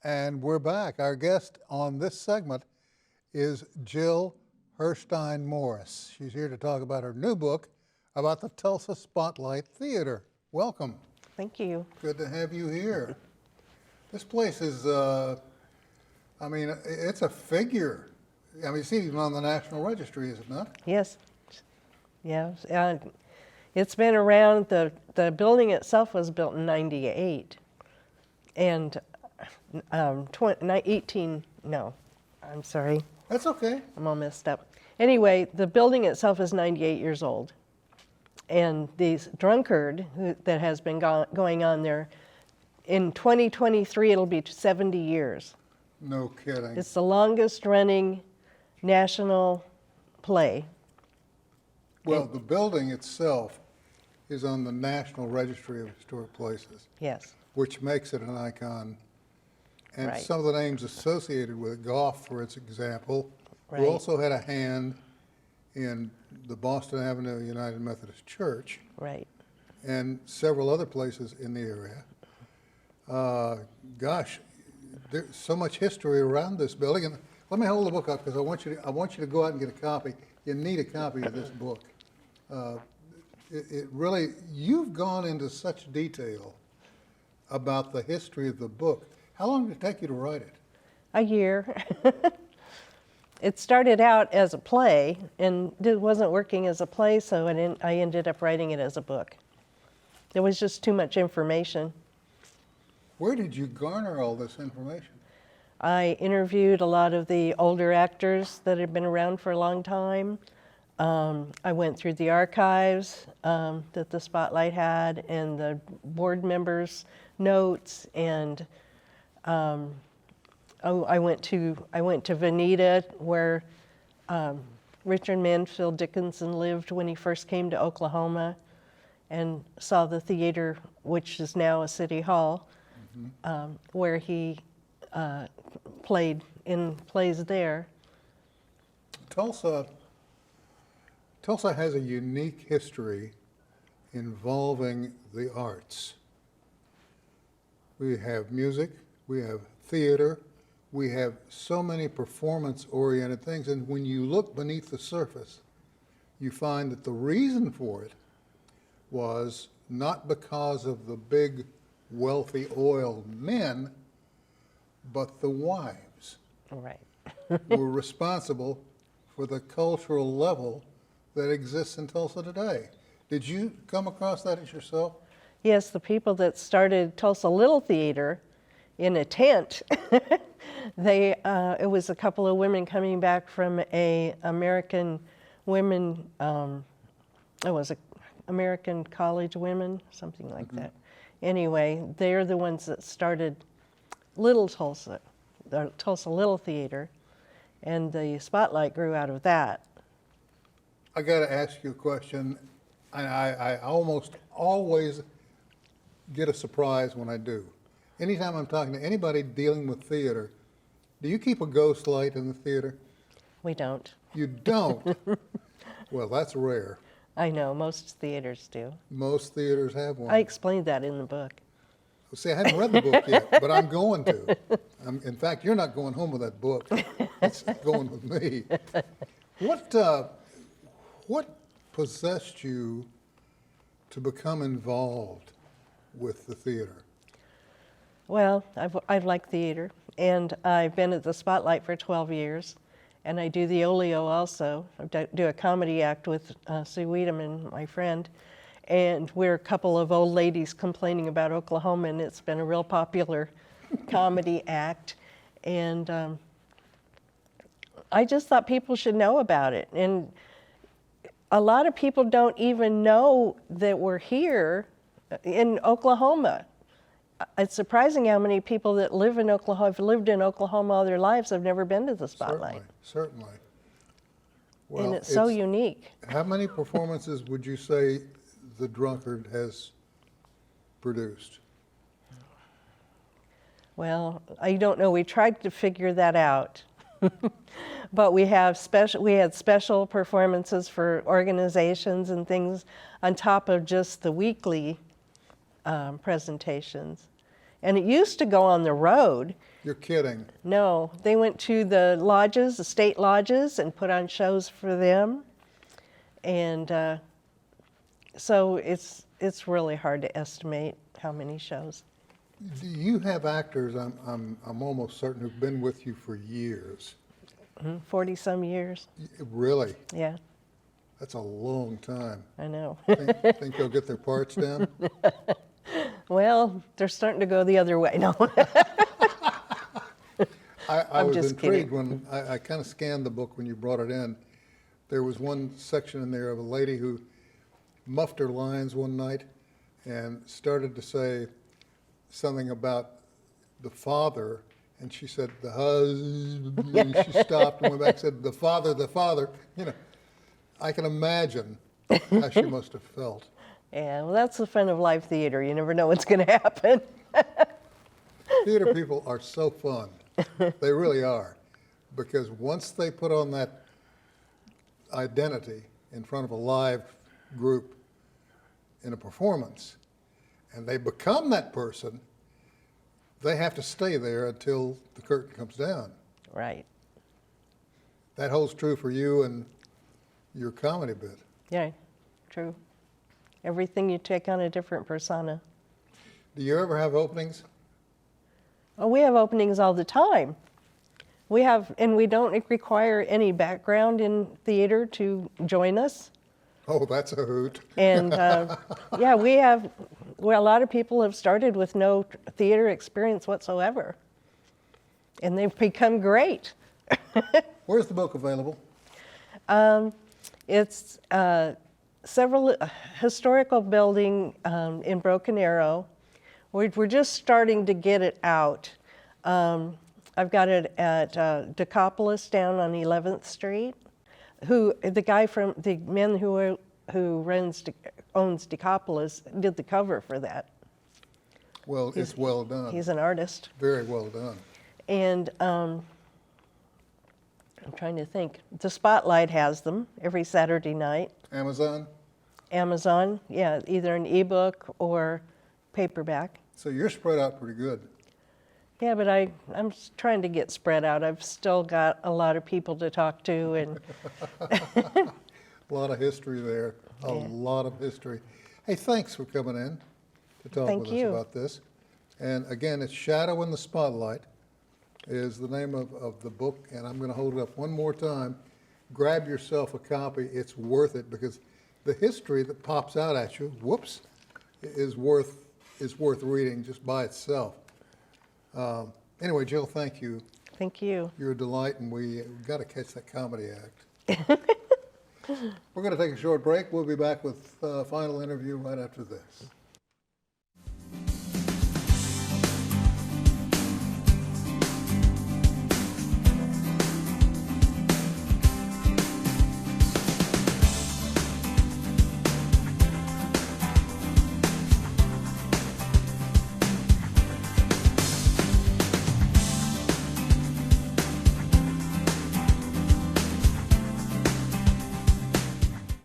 And we're back. Our guest on this segment is Jill Hierstein Morris. She's here to talk about her new book about the Tulsa Spotlight Theater. Welcome. Thank you. Good to have you here. This place is, it's a figure. I mean, it's even on the National Registry, is it not? Yes. Yes. It's been around, the building itself was built in 98. And I'm sorry. That's okay. I'm all messed up. Anyway, the building itself is 98 years old. And this drunkard that has been going on there, in 2023, it'll be 70 years. No kidding. It's the longest running national play. Well, the building itself is on the National Registry of Historic Places. Yes. Which makes it an icon. And Right. some of the names associated with it, Goff, for its example, Right. who also had a hand in the Boston Avenue United Methodist Church Right. and several other places in the area. Gosh, there's so much history around this building. And let me hold the book up because I want you to go out and get a copy. You need a copy of this book. It really, you've gone into such detail about the history of the book. How long did it take you to write it? A year. It started out as a play, and it wasn't working as a play, so I ended up writing it as a book. There was just too much information. Where did you garner all this information? I interviewed a lot of the older actors that had been around for a long time. I went through the archives that the Spotlight had and the board members' notes, and I went to Veneta, where Richard Mansfield Dickinson lived when he first came to Oklahoma, and saw the theater, which is now a city hall, where he played in plays there. Tulsa has a unique history involving the arts. We have music, we have theater, we have so many performance-oriented things, and when you look beneath the surface, you find that the reason for it was not because of the big, wealthy oil men, but the wives Right. were responsible for the cultural level that exists in Tulsa today. Did you come across that as yourself? Yes, the people that started Tulsa Little Theater in a tent, it was a couple of women coming back from a American women, it was a American college women, something like that. Anyway, they're the ones that started Little Tulsa, the Tulsa Little Theater, and the Spotlight grew out of that. I got to ask you a question, and I almost always get a surprise when I do. Anytime I'm talking to anybody dealing with theater, do you keep a ghost light in the theater? We don't. You don't? Well, that's rare. I know, most theaters do. Most theaters have one. I explained that in the book. See, I hadn't read the book yet, but I'm going to. In fact, you're not going home with that book. It's going with me. What possessed you to become involved with the theater? Well, I've liked theater, and I've been at the Spotlight for 12 years, and I do the Olio also. I do a comedy act with Sue Wiedemann, my friend, and we're a couple of old ladies complaining about Oklahoma, and it's been a real popular comedy act, and I just thought people should know about it. And a lot of people don't even know that we're here in Oklahoma. It's surprising how many people that live in Oklahoma, have lived in Oklahoma all their lives, have never been to the Spotlight. Certainly. Well, and it's so unique. How many performances would you say The Drunkard has produced? Well, I don't know. We tried to figure that out. But we had special performances for organizations and things on top of just the weekly presentations. And it used to go on the road, You're kidding. No, they went to the lodges, the state lodges, and put on shows for them. And so it's really hard to estimate how many shows. Do you have actors, I'm almost certain, who've been with you for years? 40 some years. Really? Yeah, That's a long time. I know. Think they'll get their parts down? Well, they're starting to go the other way. No. I I'm was just intrigued kidding. when I kind of scanned the book when you brought it in. There was one section in there of a lady who muffed her lines one night and started to say something about the father, and she said the husband, and she stopped and went back and said the father, the father. You know, I can imagine how she must have felt. Yeah, well, that's the fun of live theater. You never know what's going to happen. Theater people are so fun. They really are. Because once they put on that identity in front of a live group in a performance, and they become that person, they have to stay there until the curtain comes down. Right. That holds true for you and your comedy bit. Yeah, true. Everything you take on a different persona. Do you ever have openings? Oh, we have openings all the time. And we don't require any background in theater to join us. Oh, that's a hoot. And yeah, a lot of people have started with no theater experience whatsoever. And they've become great. Where's the book available? It's several historical building in Broken Arrow. We're just starting to get it out. I've got it at Decapolis down on 11th Street. The man who owns Decapolis did the cover for that. Well, it's well done. He's an artist. Very well done. And I'm trying to think. The Spotlight has them every Saturday night. Amazon? Amazon, yeah, either an ebook or paperback. So you're spread out pretty good. Yeah, but I'm trying to get spread out. I've still got a lot of people to talk to, and A lot of history there. A Yeah. lot of history. Hey, thanks for coming in to talk Thank with you. us about this. And again, it's Shadow in the Spotlight is the name of the book, and I'm going to hold it up one more time. Grab yourself a copy. It's worth it because the history that pops out at you, whoops, is worth reading just by itself. Anyway, Jill, thank you. thank you. You're a delight, and we've got to catch that comedy act. We're going to take a short break. We'll be back with a final interview right after this.